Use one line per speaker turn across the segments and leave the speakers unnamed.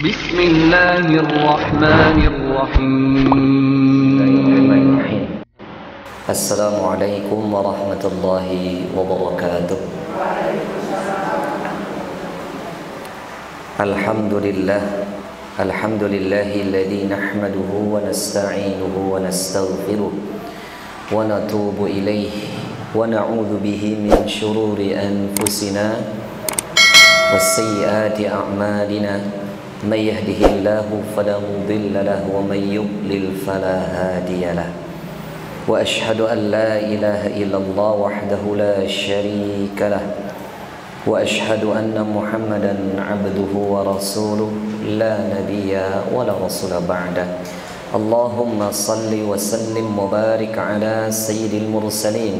بسم الله الرحمن الرحيم.
السلام عليكم ورحمة الله وبركاته. الحمد لله الذي نحمده ونستعينه ونستغفره ونتوب إليه ونعوذ به من شرور أنفسنا والسيئات أعمالنا من يهده الله فلا مضل له ومن يضلل فلا هادي له وأشهد أن لا إله إلا الله وحده لا شريك له وأشهد أن محمدا عبده ورسوله لا نبي ولا رسول بعده. اللهم صل وسلم وبارك على سيد المرسلين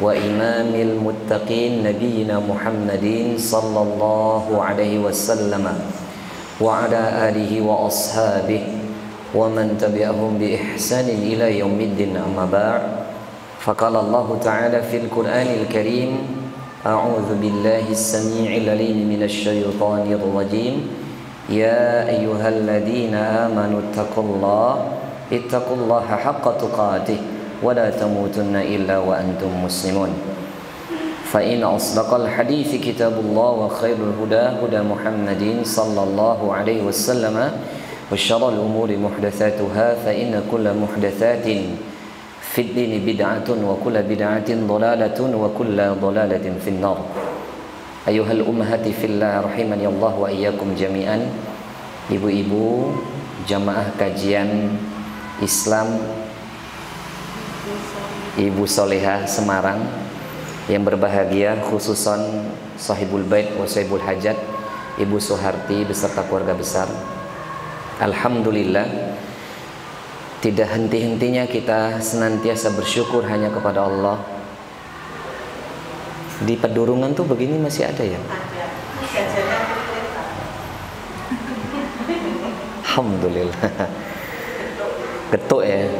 وإمام المتقين نبينا محمد صلى الله عليه وسلم وعلى آله وأصحابه ومن تبعهم بإحسان إلى يوم الدين. أما بعد، فقال الله تعالى في القرآن الكريم: أعوذ بالله السميع العليم من الشيطان الرجيم. يا أيها الذين آمنوا اتقوا الله حق تقاته ولا تموتن إلا وأنتم مسلمون. فإن أصدق الحديث كتاب الله وخير الهدى هدى محمد صلى الله عليه وسلم وشر الأمور محدثاتها فإن كل محدثات في الدين بدعة وكل بدعة ضلالة وكل ضلالة في النار. أيها الأمهات في الله رحمني الله وإياكم جميعا. Ibu-ibu jamaah kajian Islam Ibu Solehah Semarang yang berbahagia, khususan sahibul bait wa sahibul hajat Ibu Suharti beserta keluarga besar. Alhamdulillah, tidak henti-hentinya kita senantiasa bersyukur hanya kepada Allah. Di Pedurungan tuh begini masih ada ya? Alhamdulillah. Getuk ya.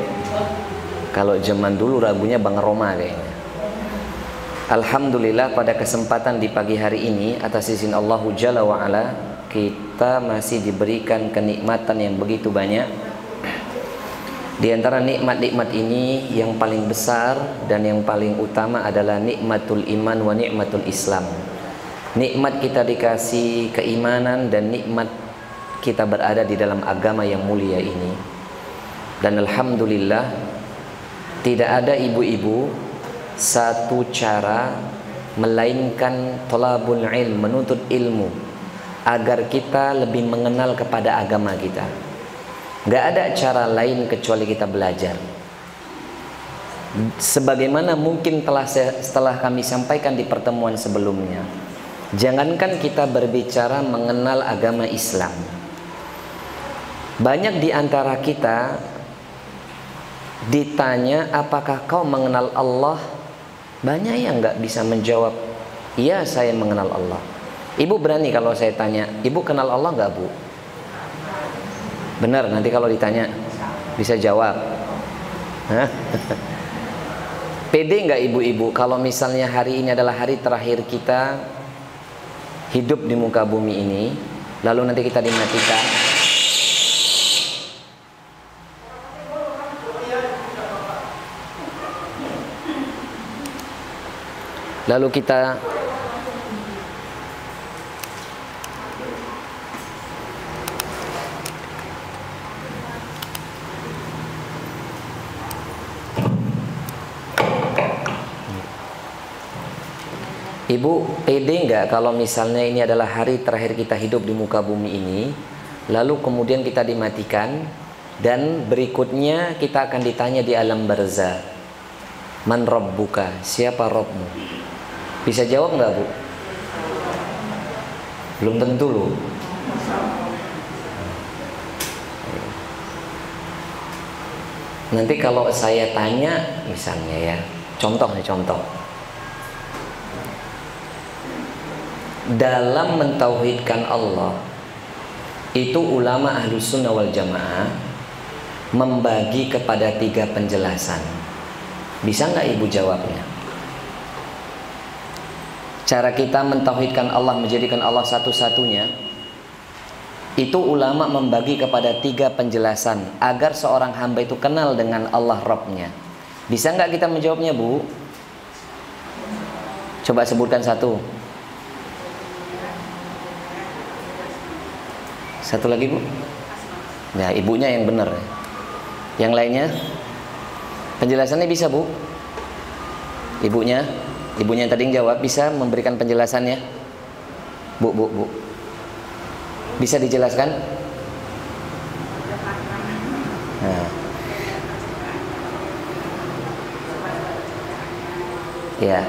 Kalau zaman dulu ragunya Bang Roma kayaknya. Alhamdulillah, pada kesempatan di pagi hari ini atas izin Allah Jalla wa Ala, kita masih diberikan kenikmatan yang begitu banyak. Di antara nikmat-nikmat ini yang paling besar dan yang paling utama adalah nikmatul iman wa nikmatul Islam. Nikmat kita dikasih keimanan dan nikmat kita berada di dalam agama yang mulia ini. Dan alhamdulillah, tidak ada ibu-ibu satu cara melainkan thalabul ilm, menuntut ilmu agar kita lebih mengenal kepada agama kita. Gak ada cara lain kecuali kita belajar. Sebagaimana mungkin setelah kami sampaikan di pertemuan sebelumnya, jangankan kita berbicara mengenal agama Islam, banyak di antara kita ditanya apakah kau mengenal Allah, banyak yang nggak bisa menjawab iya saya mengenal Allah. Ibu berani kalau saya tanya, ibu kenal Allah nggak bu? Benar, nanti kalau ditanya bisa jawab. Hah? Pede nggak ibu-ibu kalau misalnya hari ini adalah hari terakhir kita hidup di muka bumi ini, lalu nanti kita dimatikan, lalu kita Ibu pede nggak kalau misalnya ini adalah hari terakhir kita hidup di muka bumi ini, lalu kemudian kita dimatikan dan berikutnya kita akan ditanya di alam barzah, man rabbuka, siapa Rabbmu? Bisa jawab nggak bu? Belum tentu loh. Nanti kalau saya tanya misalnya ya, contoh, dalam mentauhidkan Allah itu ulama Ahlus Sunnah wal Jamaah membagi kepada 3 penjelasan. Bisa nggak ibu jawabnya? Cara kita mentauhidkan Allah, menjadikan Allah satu-satunya, Itu ulama membagi kepada 3 penjelasan agar seorang hamba itu kenal dengan Allah Rabbnya. Bisa nggak kita menjawabnya, Bu? Coba sebutkan satu. Satu lagi, Bu. Ya, ibunya yang benar. Yang lainnya? Penjelasannya bisa, Bu? Ibunya yang tadi yang jawab bisa memberikan penjelasannya? Bu. Bisa dijelaskan? Nah. Ya.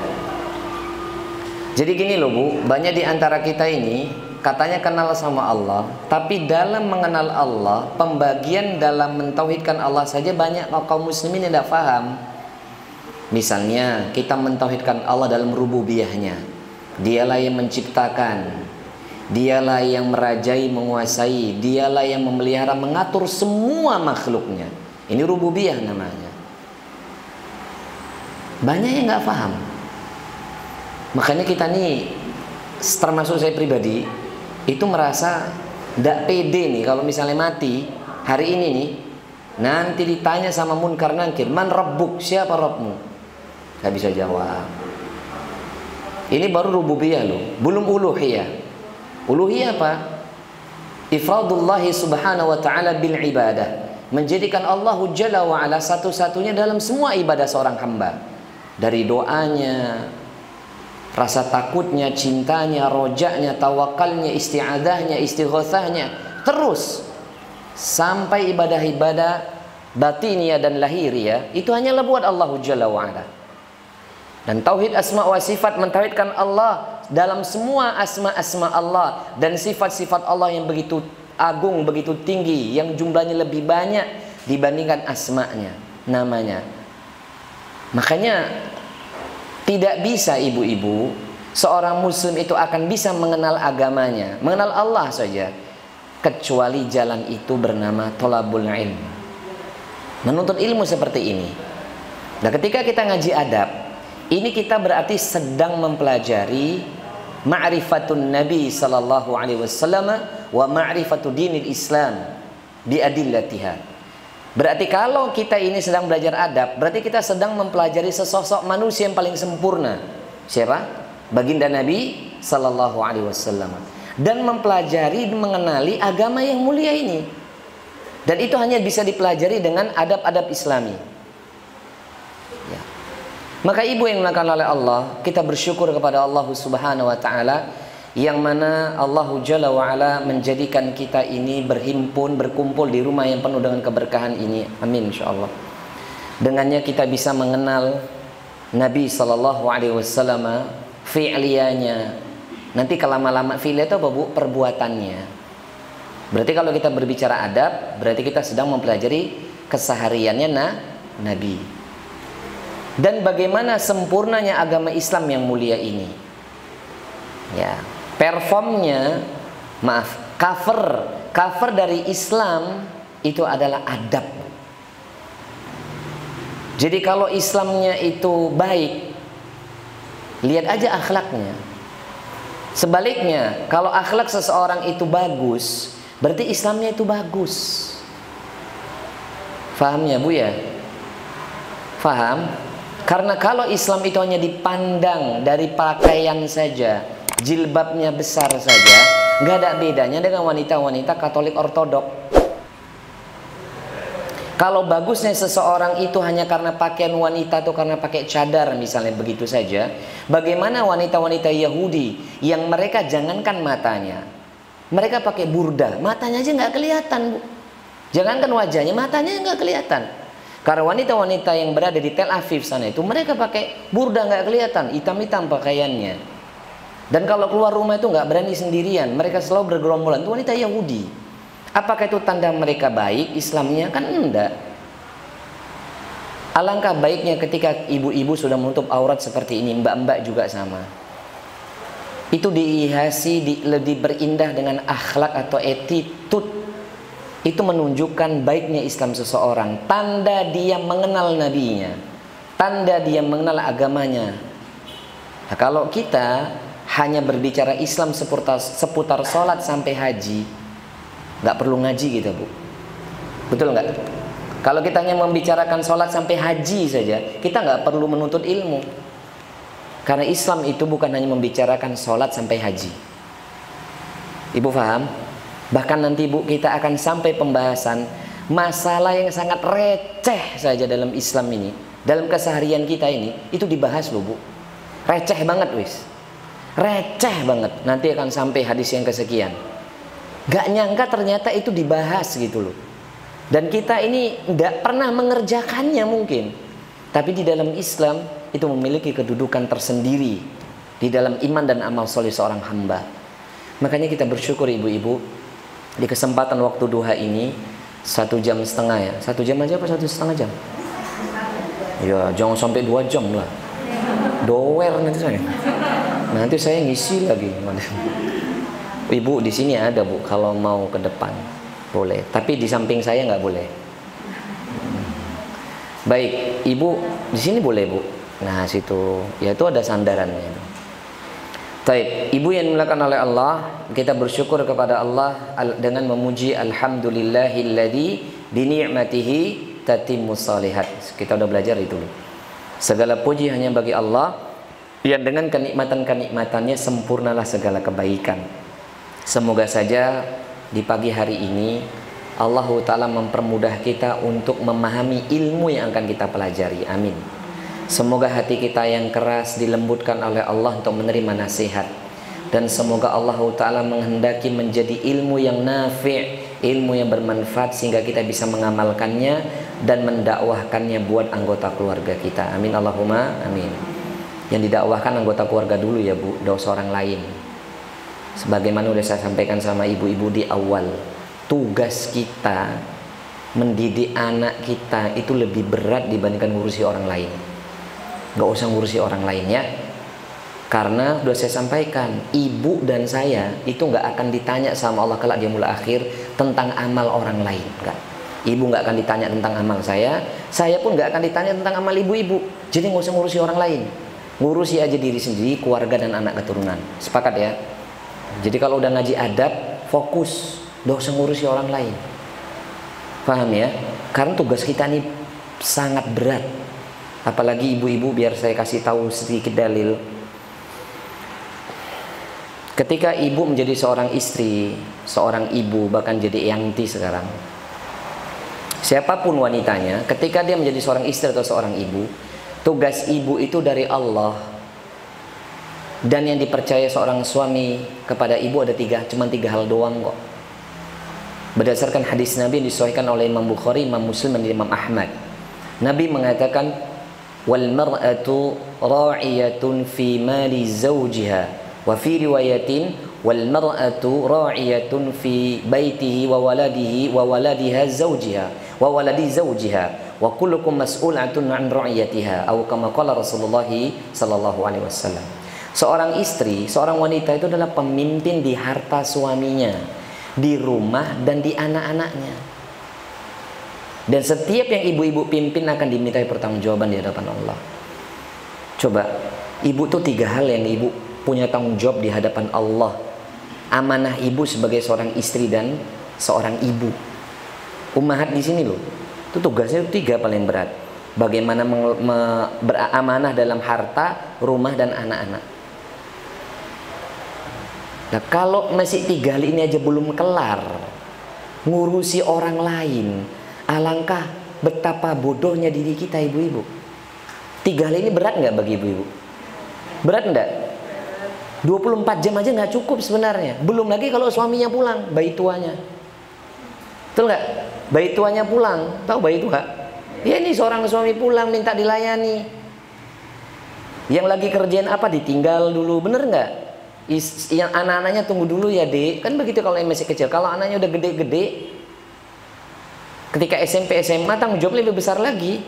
Jadi gini loh, Bu, banyak di antara kita ini katanya kenal sama Allah, tapi dalam mengenal Allah, pembagian dalam mentauhidkan Allah saja banyak kaum muslimin yang tidak paham. Misalnya kita mentauhidkan Allah dalam rububiyahnya. Dialah yang menciptakan, Dialah yang merajai, menguasai, Dialah yang memelihara, mengatur semua makhluknya. Ini rububiyah namanya. Banyak yang nggak paham. Makanya kita nih, termasuk saya pribadi, itu merasa tidak pede nih kalau misalnya mati hari ini nih, nanti ditanya sama munkar nakir, man rabbuk, siapa Rabbmu? Gak bisa jawab. Ini baru rububiyah loh, belum uluhiyah. Uluhiyah apa? Ifradullahi subhanahu wa ta'ala bil ibadah, menjadikan Allah Jalla wa ala satu-satunya dalam semua ibadah seorang hamba. Dari doanya, rasa takutnya, cintanya, rojaknya, tawakalnya, isti'adahnya, istighothahnya, terus sampai ibadah-ibadah batiniyah dan lahiriah itu hanyalah buat Allah Jalla wa ala. Dan tauhid asma wa sifat, mentauhidkan Allah dalam semua asma-asma Allah dan sifat-sifat Allah yang begitu agung, begitu tinggi, yang jumlahnya lebih banyak dibandingkan asma'nya, namanya. Makanya tidak bisa ibu-ibu, seorang muslim itu akan bisa mengenal agamanya, mengenal Allah saja, kecuali jalan itu bernama thalabul ilm, menuntut ilmu seperti ini. Nah, ketika kita ngaji adab, ini kita berarti sedang mempelajari ma'rifatun Nabi sallallahu alaihi wasallam wa ma'rifatu dinil Islam bi adillatiha. Berarti kalau kita ini sedang belajar adab, berarti kita sedang mempelajari sesosok manusia yang paling sempurna. Siapa? Baginda Nabi sallallahu alaihi wasallam. Dan mempelajari, mengenali agama yang mulia ini. Dan itu hanya bisa dipelajari dengan adab-adab Islami. Ya. Maka ibu yang dimuliakan oleh Allah, kita bersyukur kepada Allah Subhanahu wa taala yang mana Allah Jalla wa ala menjadikan kita ini berhimpun, berkumpul di rumah yang penuh dengan keberkahan ini. Amin insyaallah. Dengannya kita bisa mengenal Nabi sallallahu alaihi wasallam, fi'liyahnya. Nanti kelama-lama fi'liyah itu apa, Bu? Perbuatannya. Berarti kalau kita berbicara adab, berarti kita sedang mempelajari kesehariannya Nabi. Dan bagaimana sempurnanya agama Islam yang mulia ini. Ya, performnya, cover dari Islam itu adalah adab. Jadi kalau Islamnya itu baik, lihat aja akhlaknya. Sebaliknya, kalau akhlak seseorang itu bagus, berarti Islamnya itu bagus. Fahamnya, Bu ya? Faham? Karena kalau Islam itu hanya dipandang dari pakaian saja, jilbabnya besar saja, nggak ada bedanya dengan wanita-wanita Katolik Ortodok. Kalau bagusnya seseorang itu hanya karena pakaian wanita atau karena pakai cadar misalnya begitu saja, bagaimana wanita-wanita Yahudi yang mereka jangankan matanya, mereka pakai burda, matanya aja nggak kelihatan, Bu. Jangankan wajahnya, matanya nggak kelihatan. Karena wanita-wanita yang berada di Tel Aviv sana itu mereka pakai burda nggak kelihatan, hitam-hitam pakaiannya. Dan kalau keluar rumah itu nggak berani sendirian, mereka selalu bergerombolan. Itu wanita Yahudi. Apakah itu tanda mereka baik Islamnya? Kan enggak. Alangkah baiknya ketika ibu-ibu sudah menutup aurat seperti ini, mbak-mbak juga sama. Itu dihiasi, lebih berindah dengan akhlak atau attitude. Itu menunjukkan baiknya Islam seseorang. Tanda dia mengenal nabinya, tanda dia mengenal agamanya. Nah, kalau kita hanya berbicara Islam seputar sholat sampai haji, nggak perlu ngaji kita, Bu. Betul nggak? Kalau kita hanya membicarakan sholat sampai haji saja, kita nggak perlu menuntut ilmu. Karena Islam itu bukan hanya membicarakan sholat sampai haji. Ibu paham? Bahkan nanti, Bu, kita akan sampai pembahasan masalah yang sangat receh saja dalam Islam ini, dalam keseharian kita ini, itu dibahas loh, Bu. Receh banget, wis. Receh banget. Nanti akan sampai hadis yang kesekian. Gak nyangka ternyata itu dibahas gitu loh. Dan kita ini gak pernah mengerjakannya mungkin. Tapi di dalam Islam itu memiliki kedudukan tersendiri di dalam iman dan amal soleh seorang hamba. Makanya kita bersyukur ibu-ibu, di kesempatan waktu duha ini 1,5 jam ya. 1 jam aja apa 1,5 jam? Ya jangan sampai 2 jam lah. Dower nanti saya ngisi lagi. Ibu di sini ada, Bu, kalau mau ke depan boleh, tapi di samping saya nggak boleh. Baik, Ibu di sini boleh, Bu. Nah, situ ya itu ada sandarannya. Baik, Ibu yang dimuliakan oleh Allah, kita bersyukur kepada Allah dengan memuji alhamdulillahilladzi bi ni'matihi tatimmus shalihat. Kita udah belajar itu. Segala puji hanya bagi Allah yang dengan kenikmatan-kenikmatannya sempurnalah segala kebaikan. Semoga saja di pagi hari ini Allah Ta'ala mempermudah kita untuk memahami ilmu yang akan kita pelajari. Amin. Semoga hati kita yang keras dilembutkan oleh Allah untuk menerima nasihat. Dan semoga Allah Ta'ala menghendaki menjadi ilmu yang nafi', ilmu yang bermanfaat, sehingga kita bisa mengamalkannya dan mendakwahkannya buat anggota keluarga kita. Amin Allahumma amin. Yang didakwahkan anggota keluarga dulu ya, Bu, dosa orang lain. Sebagaimana udah saya sampaikan sama ibu-ibu di awal, tugas kita mendidik anak kita itu lebih berat dibandingkan ngurusi orang lain. Gak usah ngurusi orang lain ya. Karena udah saya sampaikan, ibu dan saya itu gak akan ditanya sama Allah kelak di yaumul akhir tentang amal orang lain. Enggak. Ibu gak akan ditanya tentang amal saya pun gak akan ditanya tentang amal ibu-ibu. Jadi gak usah ngurusi orang lain. Ngurusi aja diri sendiri, keluarga dan anak keturunan. Sepakat ya? Jadi kalau udah ngaji adab, fokus, gak usah ngurusi orang lain. Paham ya? Karena tugas kita ini sangat berat. Apalagi ibu-ibu, biar saya kasih tahu sedikit dalil. Ketika ibu menjadi seorang istri, seorang ibu, bahkan jadi yanti sekarang, siapapun wanitanya, ketika dia menjadi seorang istri atau seorang ibu, tugas ibu itu dari Allah. Dan yang dipercaya seorang suami kepada ibu ada cuma tiga hal doang kok. Berdasarkan hadis Nabi yang disahihkan oleh Imam Bukhari, Imam Muslim, dan Imam Ahmad. Nabi mengatakan, wal mar'atu ra'iyatun fi mali zawjiha, wa fi riwayatin wal mar'atu ra'iyatun fi baitihi wa waladihi wa waladiha zawjiha wa waladi zawjiha wa kullukum mas'ulatun 'an ra'iyatiha, atau kama qala Rasulullah sallallahu alaihi wasallam. Seorang istri, seorang wanita itu adalah pemimpin di harta suaminya, di rumah dan di anak-anaknya. Dan setiap yang ibu-ibu pimpin akan dimintai pertanggungjawaban di hadapan Allah. Coba, ibu tuh 3 hal yang ibu punya tanggung jawab di hadapan Allah. Amanah ibu sebagai seorang istri dan seorang ibu. Ummahat di sini loh. Itu tugasnya 3 paling berat. Bagaimana beramanah dalam harta, rumah, dan anak-anak. Nah, kalau masih 3 hal ini aja belum kelar, ngurusi orang lain, alangkah betapa bodohnya diri kita ibu-ibu. 3 hal ini berat nggak bagi ibu-ibu? Berat nggak? 24 jam aja nggak cukup sebenarnya. Belum lagi kalau suaminya pulang, bayi tuanya. Betul nggak? Bayi tuanya pulang, tahu bayi tua? Ya ini seorang suami pulang minta dilayani. Yang lagi kerjaan apa ditinggal dulu, bener nggak? Yang anak-anaknya tunggu dulu ya dek. Kan begitu kalau yang masih kecil. Kalau anaknya udah gede-gede, ketika SMP SMA tanggung jawab lebih besar lagi.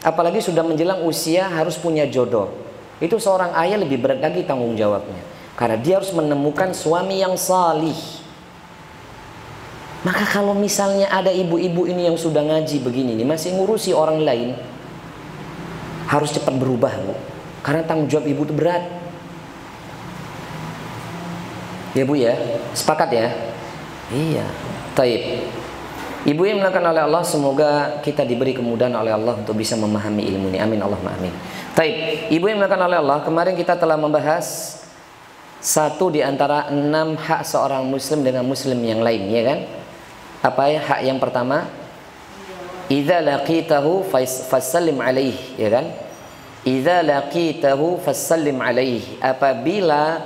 Apalagi sudah menjelang usia harus punya jodoh. Itu seorang ayah lebih berat lagi tanggung jawabnya. Karena dia harus menemukan suami yang salih. Maka kalau misalnya ada ibu-ibu ini yang sudah ngaji begini nih, masih ngurusi orang lain, harus cepat berubah, Bu. Karena tanggung jawab ibu itu berat. Ya Bu ya, sepakat ya. Iya. Taib. Ibu yang dimuliakan oleh Allah, semoga kita diberi kemudahan oleh Allah untuk bisa memahami ilmu ini. Amin Allahumma amin. Taib. Ibu yang dimuliakan oleh Allah, kemarin kita telah membahas satu di antara 6 hak seorang muslim dengan muslim yang lain, ya kan? Apa ya hak yang pertama? Idza laqitahu fasallim alaihi, ya kan? Idza laqitahu fasallim alaihi. Apabila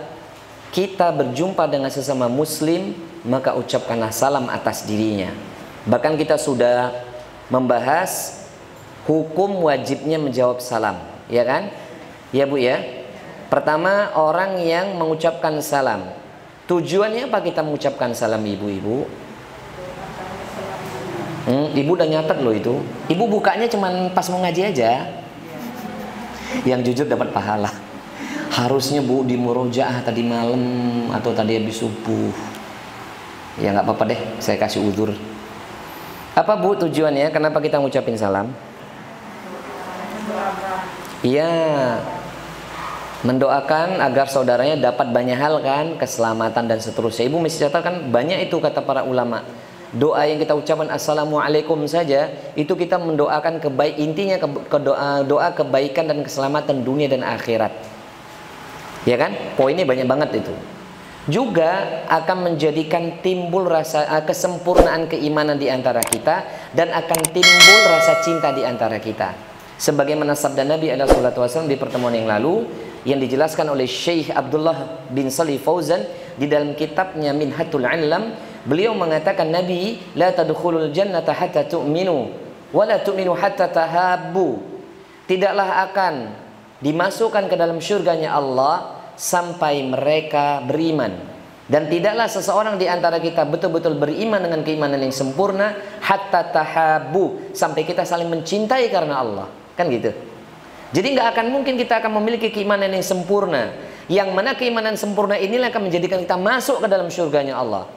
kita berjumpa dengan sesama muslim, maka ucapkanlah salam atas dirinya. Bahkan kita sudah membahas hukum wajibnya menjawab salam, ya kan? Ya Bu ya. Pertama, orang yang mengucapkan salam. Tujuannya apa kita mengucapkan salam, ibu-ibu? Ibu udah nyatet loh itu. Ibu bukanya cuman pas mau ngaji aja. Yang jujur dapat pahala. Harusnya Bu di murojaah tadi malam atau tadi habis subuh. Ya nggak apa-apa deh, saya kasih uzur. Apa Bu tujuannya? Kenapa kita ngucapin salam? Iya, mendoakan agar saudaranya dapat banyak hal kan, keselamatan dan seterusnya. Ibu mesti catatkan banyak itu kata para ulama. Doa yang kita ucapkan assalamualaikum saja itu kita mendoakan intinya doa kebaikan dan keselamatan dunia dan akhirat. Ya kan? Poinnya banyak banget itu. Juga akan menjadikan timbul rasa kesempurnaan keimanan di antara kita dan akan timbul rasa cinta di antara kita. Sebagaimana sabda Nabi SAW di pertemuan yang lalu yang dijelaskan oleh Syekh Abdullah bin Shalih Fauzan di dalam kitabnya Minhatul Ilm, beliau mengatakan Nabi la tadkhulul jannata hatta tu'minu wa la tu'minu hatta tahabbu. Tidaklah akan dimasukkan ke dalam syurganya Allah sampai mereka beriman, dan tidaklah seseorang di antara kita betul-betul beriman dengan keimanan yang sempurna hatta tahabbu, sampai kita saling mencintai karena Allah, kan gitu. Jadi nggak akan mungkin kita akan memiliki keimanan yang sempurna, yang mana keimanan sempurna inilah akan menjadikan kita masuk ke dalam syurganya Allah.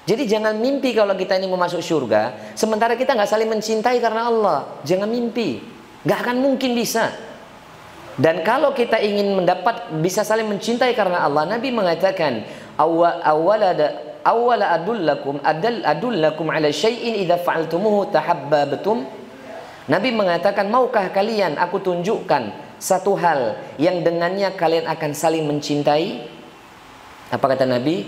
Jadi jangan mimpi kalau kita ini mau masuk syurga sementara kita nggak saling mencintai karena Allah. Jangan mimpi, nggak akan mungkin bisa. Dan kalau kita ingin bisa saling mencintai karena Allah, Nabi mengatakan awwala adullakum ala syai'in idza fa'altumuhu tahabbabtum. Nabi mengatakan, maukah kalian aku tunjukkan satu hal yang dengannya kalian akan saling mencintai? Apa kata Nabi?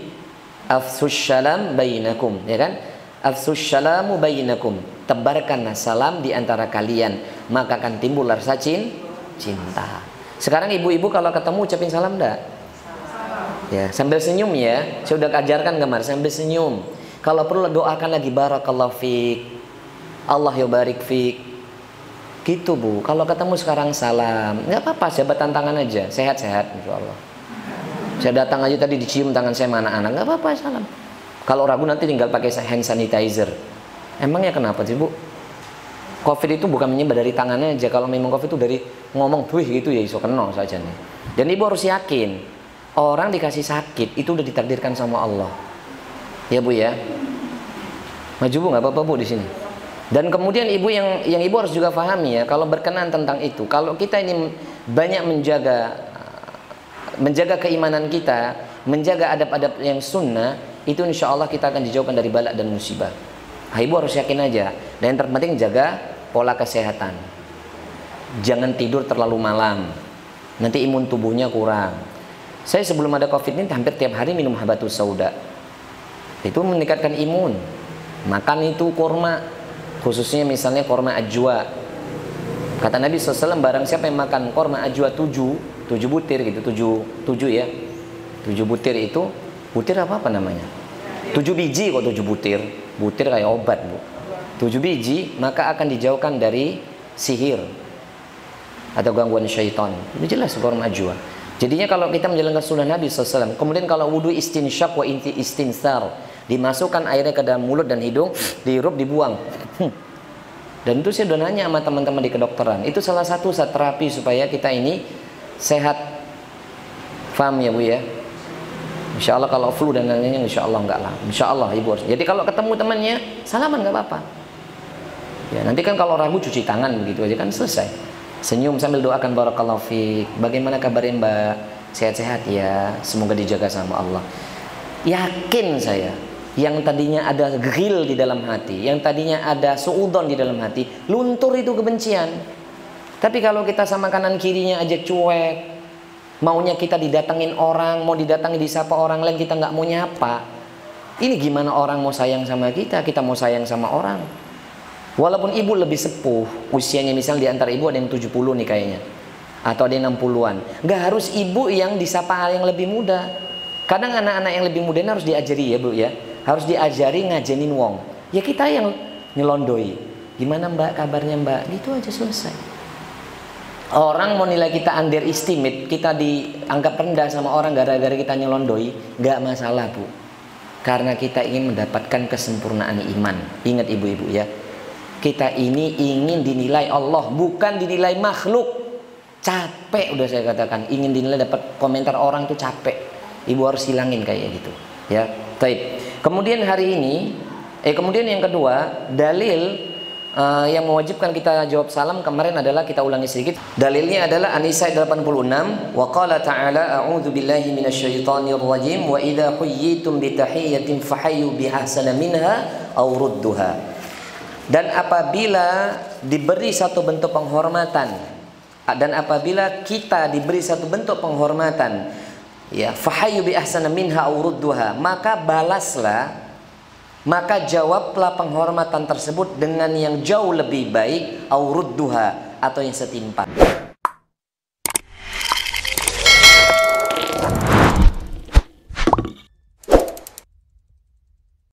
Afsus salam bainakum, ya kan? Afsus salamu bainakum. Tebarkanlah salam di antara kalian, maka akan timbul rasa cinta. Sekarang ibu-ibu kalau ketemu ucapin salam enggak? Ya, sambil senyum ya. Saya udah ajarkan kemarin sambil senyum. Kalau perlu doakan lagi barakallahu fik. Allah yubarik fik. Gitu Bu. Kalau ketemu sekarang salam, enggak apa-apa, jabat tangan aja. Sehat-sehat insyaallah. Saya datang aja tadi dicium tangan saya sama anak-anak, enggak apa-apa salam. Kalau ragu nanti tinggal pakai hand sanitizer. Emangnya kenapa sih Bu? Covid itu bukan menyebar dari tangannya aja. Kalau memang Covid itu dari ngomong tuh gitu ya iso kena saja nih. Dan ibu harus yakin orang dikasih sakit itu udah ditakdirkan sama Allah. Ya Bu ya. Maju Bu, nggak apa-apa Bu di sini. Dan kemudian ibu yang ibu harus juga pahami ya, kalau berkenan tentang itu, kalau kita ini banyak menjaga keimanan kita, menjaga adab-adab yang sunnah, itu insya Allah kita akan dijauhkan dari bala dan musibah. Ibu harus yakin aja. Dan yang terpenting jaga pola kesehatan. Jangan tidur terlalu malam, nanti imun tubuhnya kurang. Saya sebelum ada Covid ini hampir tiap hari minum habatus sauda. Itu meningkatkan imun. Makan itu kurma, khususnya misalnya kurma ajwa. Kata Nabi SAW, barang siapa yang makan kurma ajwa 7 butir gitu, 7 ya. 7 butir itu, butir apa namanya? 7 biji kok 7 butir. Butir kayak obat Bu. 7 biji, maka akan dijauhkan dari sihir atau gangguan syaitan. Itu jelas kurma ajwa. Jadinya kalau kita menjalankan sunnah Nabi SAW, kemudian kalau wudu istinsyak wa istinsar, dimasukkan airnya ke dalam mulut dan hidung, dihirup, dibuang. Dan itu saya udah nanya sama teman-teman di kedokteran. Itu salah satu terapi supaya kita ini sehat. Paham ya Bu ya? Insya Allah kalau flu dan lainnya insya Allah enggak lah. Insya Allah ibu harus. Jadi kalau ketemu temannya salaman nggak apa-apa. Ya nanti kan kalau ragu cuci tangan begitu aja kan selesai. Senyum sambil doakan barakallahu fiik. Bagaimana kabarnya Mbak? Sehat-sehat ya. Semoga dijaga sama Allah. Yakin saya yang tadinya ada ghil di dalam hati, yang tadinya ada suudon di dalam hati, luntur itu kebencian. Tapi kalau kita sama kanan kirinya aja cuek, maunya kita didatengin orang, mau didatangi disapa orang lain, kita nggak mau nyapa. Ini gimana orang mau sayang sama kita, kita mau sayang sama orang. Walaupun ibu lebih sepuh, usianya misalnya di antara ibu ada yang 70 nih kayaknya, atau ada yang 60-an. Nggak harus ibu yang disapa yang lebih muda. Kadang anak-anak yang lebih muda ini harus diajari ya bu ya, harus diajari ngajenin wong. Ya kita yang nyelondoi. Gimana mbak, kabarnya mbak? Gitu aja selesai. Orang mau nilai kita underestimate, kita dianggap rendah sama orang gara-gara kita nyelondoi, nggak masalah bu. Karena kita ingin mendapatkan kesempurnaan iman. Ingat ibu-ibu ya, kita ini ingin dinilai Allah, bukan dinilai makhluk. Capek udah saya katakan, ingin dinilai dapat komentar orang tuh capek. Ibu harus hilangin kayak gitu ya. Baik. Kemudian hari ini, kemudian yang kedua, dalil yang mewajibkan kita jawab salam kemarin adalah, kita ulangi sedikit. Dalilnya adalah An-Nisa 86, wa qala ta'ala a'udzu billahi minasyaitonir rajim wa idza huyyitum bi tahiyyatin fahayyu bi ahsana minha aw rudduha. Dan apabila diberi satu bentuk penghormatan, dan apabila kita diberi satu bentuk penghormatan, ya, fahayyu bi ahsana minha aw rudduha, maka balaslah, maka jawablah penghormatan tersebut dengan yang jauh lebih baik, aurudduha, atau yang setimpal.